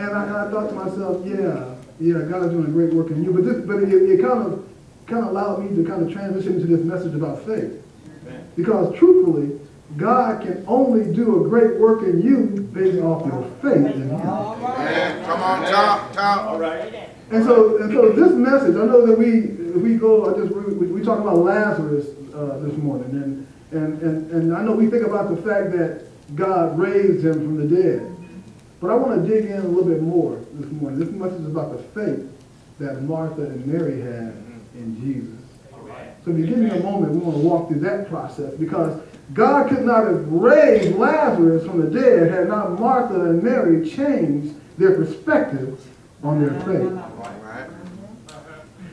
And I thought to myself, yeah, God is doing a great work in you. But it kind of allowed me to kind of transition into this message about faith. Because truthfully, God can only do a great work in you based off your faith in Him. Yeah, come on, talk. All right. And so this message, I know that we talk about Lazarus this morning, and I know we think about the fact that God raised him from the dead. But I want to dig in a little bit more this morning. This message is about the faith that Martha and Mary had in Jesus. So if you give me a moment, we want to walk through that process, because God could not have raised Lazarus from the dead had not Martha and Mary changed their perspective on their faith.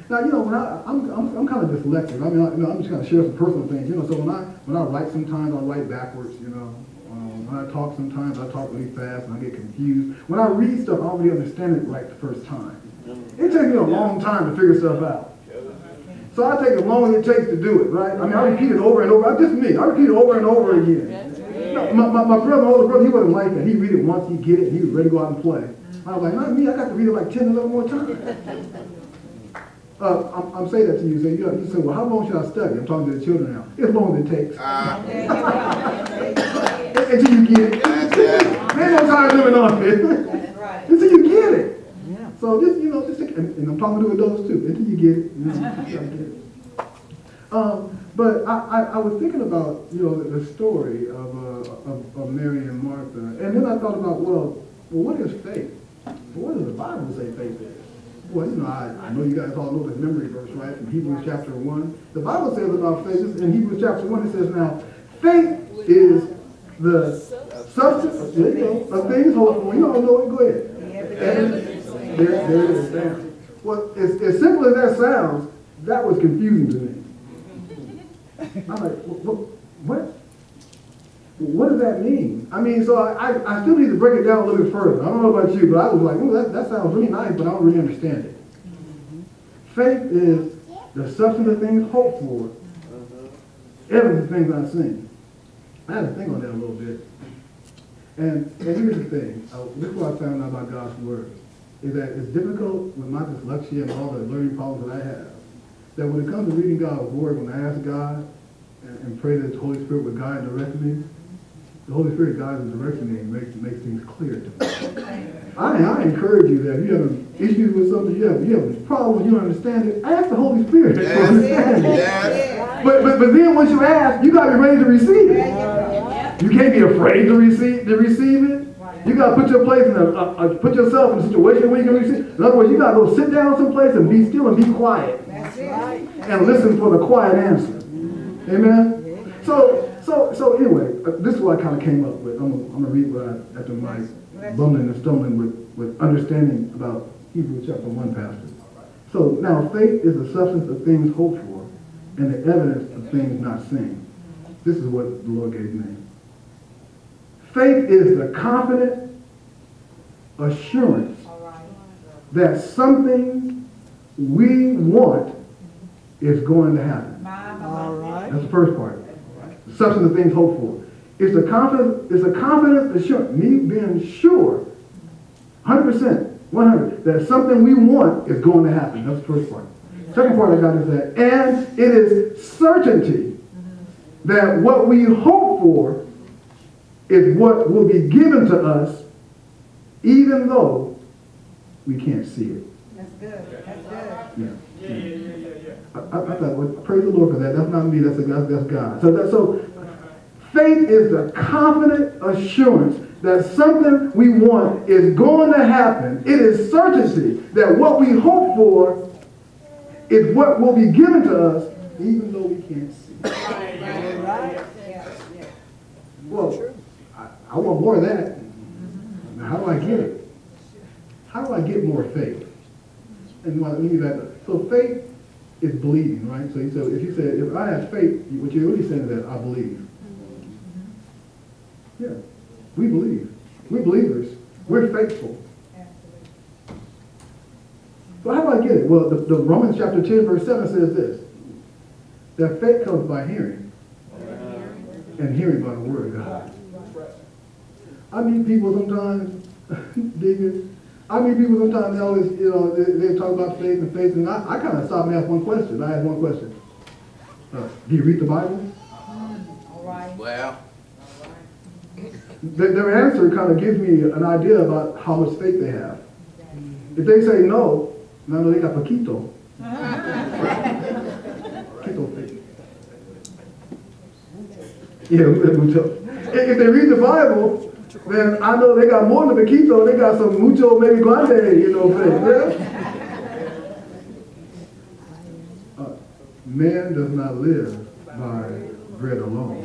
Now, when I'm kind of dyslexic. I mean, I'm just going to share some personal things. So when I write, sometimes I write backwards. When I talk, sometimes I talk really fast and I get confused. When I read stuff, I don't really understand it right the first time. It takes me a long time to figure stuff out. So I take as long as it takes to do it, right? I mean, I repeat it over and over. Just me. I repeat it over and over again. My brother, my older brother, he wasn't like that. He'd read it once, he'd get it, and he was ready to go out and play. I was like, not me. I got to read it like 10, 11 more times. I'm saying that to you. You say, well, how long should I study? I'm talking to the children now. As long as it takes. Until you get it. There's no time limit on it. Until you get it. So just and I'm talking to adults too. Until you get it. But I was thinking about the story of Mary and Martha, and then I thought about well, what is faith? What does the Bible say faith is? Well, I know you guys all know this memory verse, right, from Hebrews chapter 1. The Bible says about faith, in Hebrews chapter 1, it says, now, faith is the substance of things hoped for. You all know it, go ahead. There it is, down. Well, as simple as that sounds, that was confusing to me. I'm like, what? What does that mean? I mean, so I still need to break it down a little bit further. I don't know about you, but I was like, oh, that sounds really nice, but I don't really understand it. Faith is the substance of things hoped for, evidence of things not seen. I had to think on that a little bit. And here's the thing. This is what I found out about God's Word, is that it's difficult with my dyslexia and all the learning problems that I have, that when it comes to reading God's Word, when I ask God and pray that the Holy Spirit would guide and direct me, the Holy Spirit guides and directs me and makes things clear to me. I encourage you that if you have issues with something, you have problems, you don't understand it, ask the Holy Spirit to understand it. Yes. But then once you ask, you got to be ready to receive it. You can't be afraid to receive it. You got to put yourself in a situation where you can receive it. In other words, you got to go sit down someplace and be still and be quiet. And listen for the quiet answer. Amen? So anyway, this is what I kind of came up with. I'm going to read what after my bumbling and stumbling with understanding about Hebrews chapter 1 passage. So now faith is the substance of things hoped for and the evidence of things not seen. This is what the Lord gave me. Faith is the confident assurance that something we want is going to happen. That's the first part. The substance of things hoped for. It's a confident assurance, me being sure, 100%, 100, that something we want is going to happen. That's the first part. Second part I got is that, and it is certainty that what we hope for is what will be given to us, even though we can't see it. That's good. That's good. Yeah. I thought, well, praise the Lord for that. That's not me. That's God. So faith is the confident assurance that something we want is going to happen. It is certainty that what we hope for is what will be given to us, even though we can't see. Right. Well, I want more of that. Now, how do I get it? How do I get more faith? And let me back up. So faith is believing, right? So if you say, if I have faith, what you're really saying is that I believe. Yeah, we believe. We're believers. We're faithful. So how do I get it? Well, the Romans chapter 10, verse 7 says this, that faith comes by hearing, and hearing by the word of God. I meet people sometimes, diggers, I mean, people sometimes they always, they talk about faith, and I kind of stop and ask one question. I ask one question. Do you read the Bible? All right. Well, Their answer kind of gives me an idea about how much faith they have. If they say no, I know they got poquito. Poquito faith. Yeah, mucho. If they read the Bible, then I know they got more than poquito. They got some mucho, maybe grande, faith. Yeah? Man does not live by bread alone,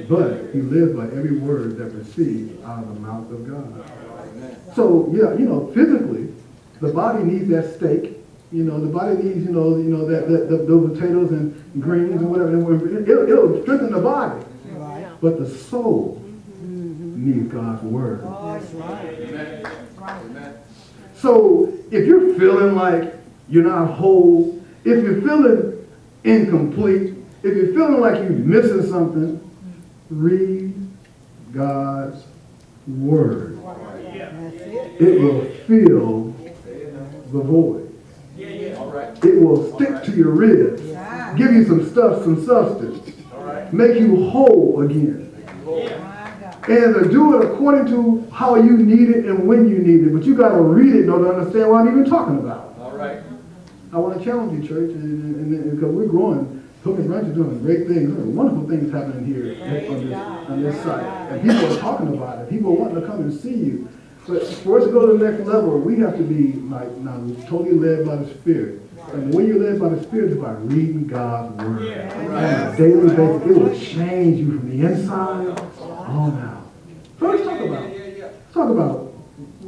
but he lives by every word that proceeds out of the mouth of God. So, yeah, physically, the body needs that steak. The body needs, those potatoes and greens and whatever. It'll strengthen the body. But the soul needs God's word. So, if you're feeling like you're not whole, if you're feeling incomplete, if you're feeling like you're missing something, read God's word. It will fill the void. It will stick to your ribs, give you some substance, make you whole again. And to do it according to how you need it and when you need it. But you got to read it in order to understand what I'm even talking about. I want to challenge you, church, and because we're growing. Pilgrim Branch is doing great things. There are wonderful things happening here on this site. And people are talking about it. People are wanting to come and see you. But for us to go to the next level, we have to be totally led by the Spirit. And when you're led by the Spirit, it's by reading God's Word. On a daily basis, it will change you from the inside on out. So let's talk about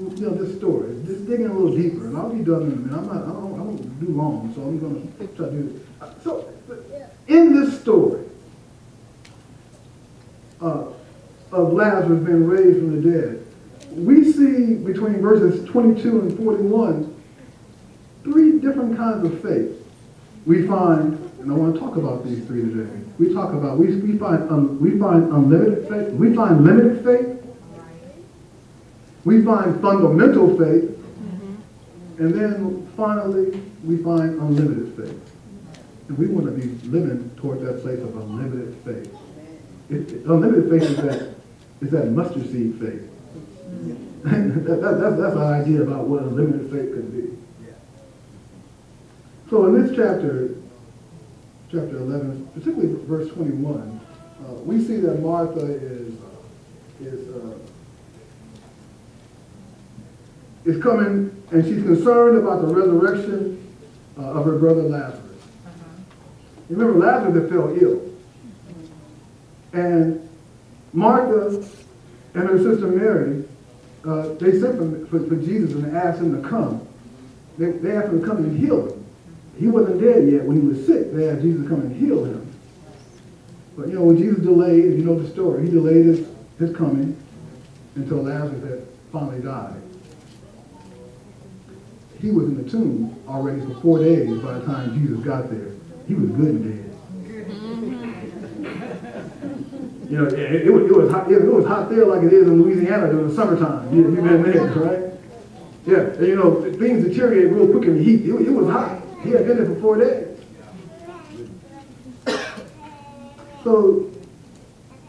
this story. Just digging a little deeper, and I'll be done in a minute. I don't do long, so I'm going to try to do this. So, in this story of Lazarus being raised from the dead, we see between verses 22 and 41 three different kinds of faith. We find, and I want to talk about these three today. We find unlimited faith. We find limited faith. We find fundamental faith. And then finally, we find unlimited faith. And we want to be living toward that place of unlimited faith. Unlimited faith is that mustard seed faith. That's our idea about what unlimited faith could be. So in this chapter 11, particularly verse 21, we see that Martha is coming, and she's concerned about the resurrection of her brother Lazarus. You remember Lazarus had fell ill. And Martha and her sister Mary, they sent for Jesus and asked him to come. They asked him to come and heal him. He wasn't dead yet when he was sick. They asked Jesus to come and heal him. But when Jesus delayed, if you know the story, he delayed his coming until Lazarus had finally died. He was in the tomb already for 4 days by the time Jesus got there. He was good and dead. It was hot. It was hot there like it is in Louisiana during the summertime. You've been there, right? Yeah. And, things deteriorate real quick in the heat. It was hot. He had been there for 4 days. So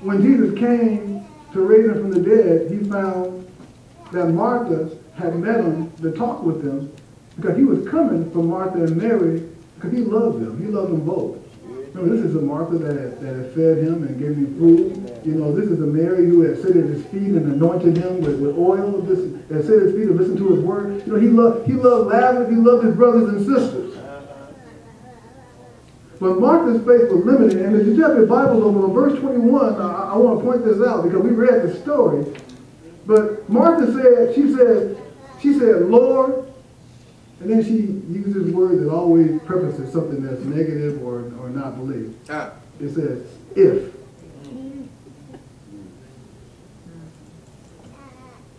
when Jesus came to raise him from the dead, he found that Martha had met him to talk with them because he was coming from Martha and Mary because he loved them. He loved them both. Remember, this is a Martha that had fed him and gave him food. This is a Mary who had sat at his feet and anointed him with oil. That sat at his feet and listened to his word. He loved Lazarus. He loved his brothers and sisters. But Martha's faith was limited. And if you have your Bibles over on verse 21, I want to point this out because we read the story. But Martha said, she said, Lord, and then she uses words that always prefaces something that's negative or not believed. It says, if.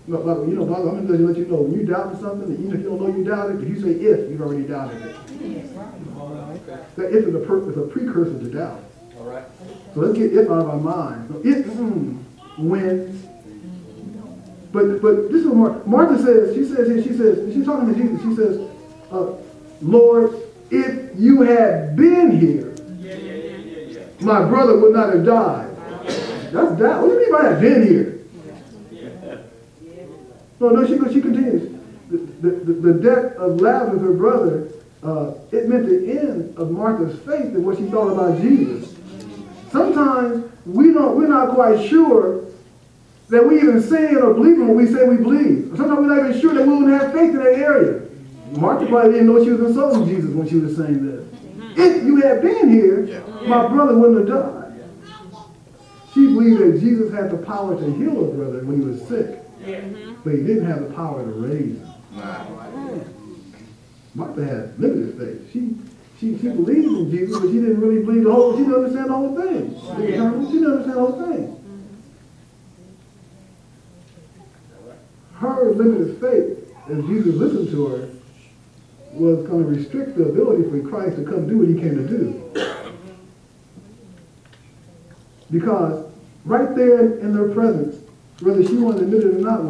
I'm going to let you know, when you doubt something, even if you don't know you doubt it, if you say if, you've already doubted it. That if is a precursor to doubt. All right. So let's get if out of our mind. So if, when, But this is what Martha says. She says, she's talking to Jesus. She says, Lord, if you had been here, my brother would not have died. That's that. What do you mean by that? Been here? No, she continues. The death of Lazarus, her brother, it meant the end of Martha's faith in what she thought about Jesus. Sometimes we're not quite sure that we even say it or believe in what we say we believe. Sometimes we're not even sure that we wouldn't have faith in that area. Martha probably didn't know she was insulting Jesus when she was saying this. If you had been here, my brother wouldn't have died. She believed that Jesus had the power to heal her brother when he was sick, but he didn't have the power to raise him. Martha had limited faith. She believed in Jesus, but she didn't really believe she didn't understand the whole thing. She didn't understand the whole thing. Her limited faith, as Jesus listened to her, was going to restrict the ability for Christ to come do what he came to do. Because right there in their presence, whether she wanted to admit it or not,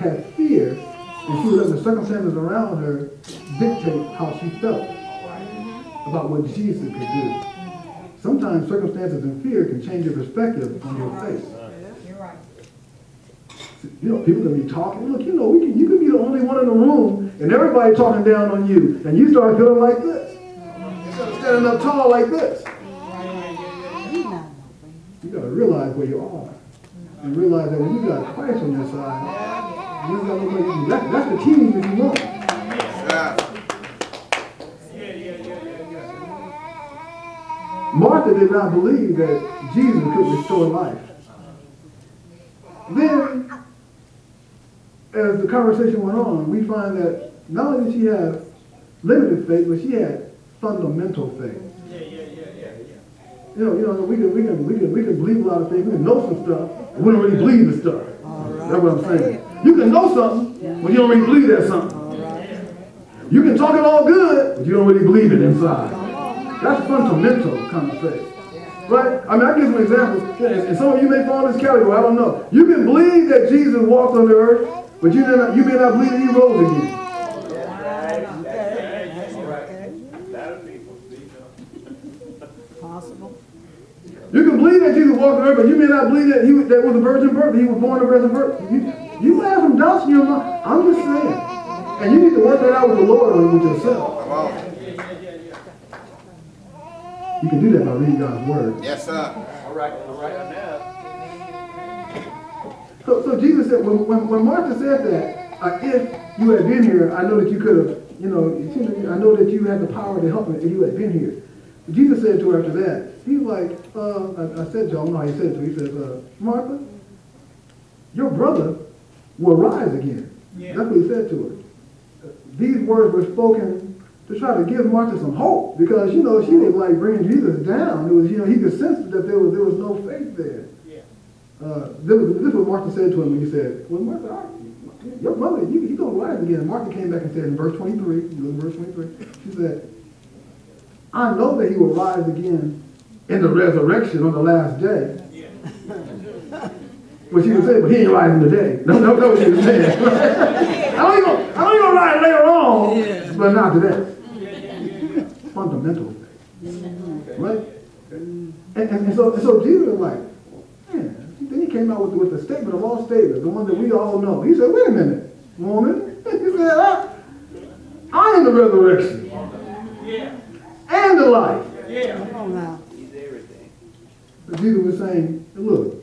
had fear, and she would let the circumstances around her dictate how she felt about what Jesus could do. Sometimes circumstances and fear can change your perspective on your faith. You're right. You know, people can be talking. Look, you know, you can be the only one in the room, and everybody talking down on you, and you start feeling like this. You start standing up tall like this. You got to realize where you are, and realize that when you got Christ on your side, you got nobody. That's the team that you want. Martha did not believe that Jesus could restore life. Then, as the conversation went on, we find that not only did she have limited faith, but she had fundamental faith. You know, we can believe a lot of things. We can know some stuff, and we don't really believe the stuff. Right. That's what I'm saying. You can know something, but you don't really believe that something. You can talk it all good, but you don't really believe it inside. That's fundamental kind of faith. Right? I mean, I give some examples, and some of you may fall in this category, I don't know. You can believe that Jesus walked on the earth, but you may not believe that he rose again. Possible. You can believe that Jesus walked on the earth, but you may not believe that that was a virgin birth, that he was born of a virgin birth. You have some doubts in your mind. I'm just saying. And you need to work that out with the Lord or with yourself. Come on. You can do that by reading God's word. Yes, sir. All right now. So Jesus said, when Martha said that, if you had been here, I know that you could have, I know that you had the power to help me if you had been here. Jesus said to her after that, he's like, I said to you, I don't know how he said it to her, he says, Martha, your brother will rise again. Yeah. That's what he said to her. These words were spoken to try to give Martha some hope, because, she was like bringing Jesus down. It was, he could sense that there was no faith there. Yeah. This is what Martha said to him when he said, well, Martha, your mother, he's going to rise again. Martha came back and said in verse 23, she said, I know that he will rise again in the resurrection on the last day. Yeah. Well, she would say, but he ain't rising today. No, what she was saying. I don't even rise later on, but not today. Fundamental faith. Right? And so Jesus was like, man, then he came out with the statement of all statements, the one that we all know. He said, wait a minute, woman. He said, I am the resurrection. And the life. Come on now. He's everything. So Jesus was saying, look,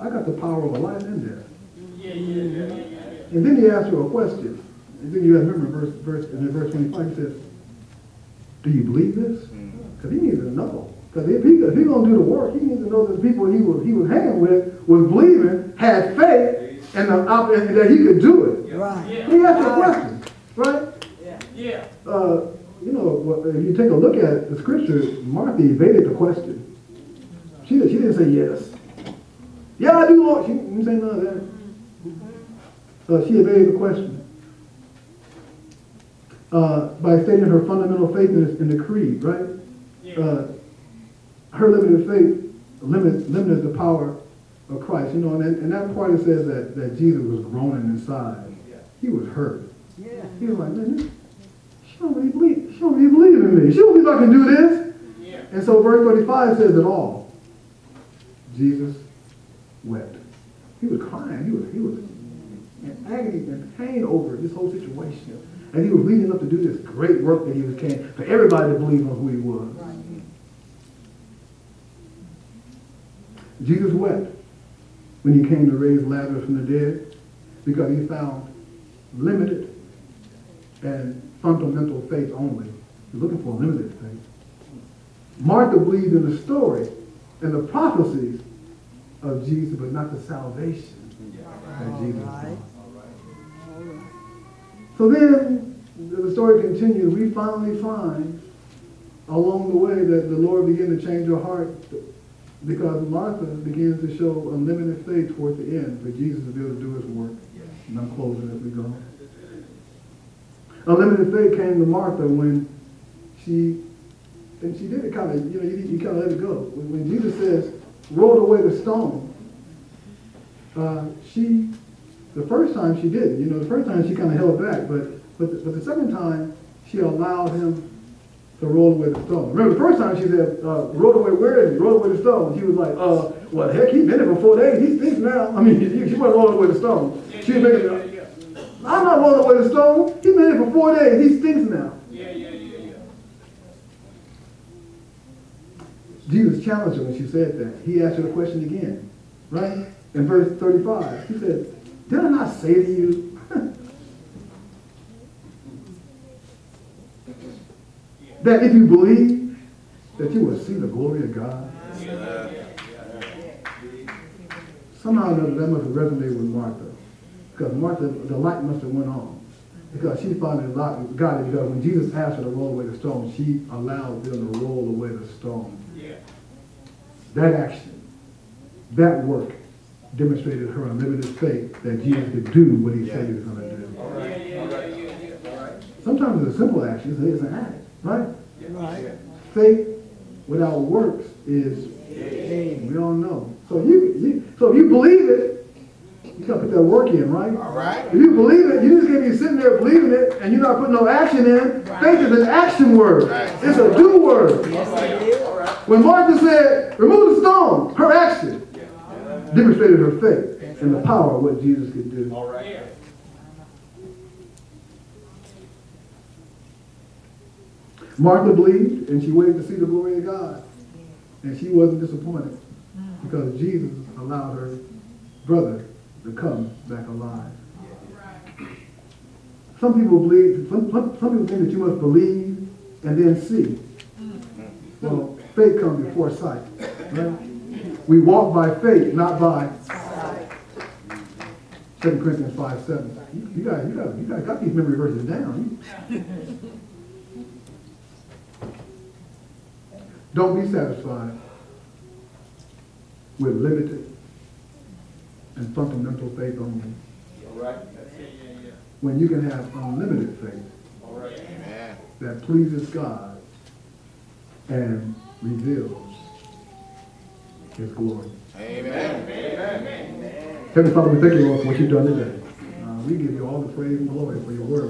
I got the power of life and death. And then he asked her a question. And then you have to remember in verse 25, he says, do you believe this? Because he needs to know. Because if he's going to do the work, he needs to know that the people he was hanging with was believing, had faith, and that he could do it. Right. He asked her a question, right? Yeah. If you take a look at the scripture, Martha evaded the question. She didn't say yes. Yeah, I do, Lord. She didn't say none of that. She evaded the question by stating her fundamental faith in the creed, right? Her limited faith limited the power of Christ, you know, and that part that says that Jesus was groaning inside. He was hurt. Yeah. He was like, man, she don't really believe in me. She don't believe I can do this. Yeah. And so verse 35 says it all. Jesus wept. He was crying. He was in agony and pain over this whole situation. And he was leading up to do this great work that he was came for everybody to believe on who he was. Right. Jesus wept when he came to raise Lazarus from the dead because he found limited and fundamental faith only. He's looking for limited faith. Martha believed in the story and the prophecies of Jesus, but not the salvation that Jesus brought. So then, the story continues. We finally find along the way that the Lord began to change her heart because Martha begins to show unlimited faith toward the end for Jesus to be able to do his work. And I'm closing as we go. Unlimited faith came to Martha when she did it kind of, you kind of let it go. When Jesus says, rolled away the stone, the first time she didn't. The first time she kind of held back, but the second time she allowed him to roll away the stone. Remember, the first time she said, roll away, where is he? Roll away the stone. She was like, well, heck, he's been there for 4 days. He stinks now. I mean, she wasn't rolling away the stone. She was making I'm not rolling away the stone. He's been there for 4 days. He stinks now. Yeah. Jesus challenged her when she said that. He asked her the question again, right? In verse 35, he said, did I not say to you that if you believe, that you will see the glory of God? Somehow or another, that must have resonated with Martha. Because Martha, the light must have went on. Because she finally got it. Because when Jesus asked her to roll away the stone, she allowed them to roll away the stone. Yeah. That action, that work, demonstrated her unlimited faith that Jesus could do what he said he was going to do. Yeah. Sometimes it's a simple action, it's an act, right? Right. Faith without works is, we all know. So if you believe it, you got to put that work in, right? All right. If you believe it, you just can't be sitting there believing it and you're not putting no action in. Faith is an action word. It's a do word. When Martha said, remove the stone, her action demonstrated her faith and the power of what Jesus could do. All right. Martha believed and she waited to see the glory of God. And she wasn't disappointed because Jesus allowed her brother to come back alive. Some people believe, some people think that you must believe and then see. Well, faith comes before sight. Right? We walk by faith, not by sight. 2 Corinthians 5:7. You guys got these memory verses down. Don't be satisfied with limited and fundamental faith only. All right. When you can have unlimited faith All right. Amen. that pleases God and reveals his glory. Amen. Heavenly Father, we thank you, Lord, for what you've done today. We give you all the praise and glory for your word.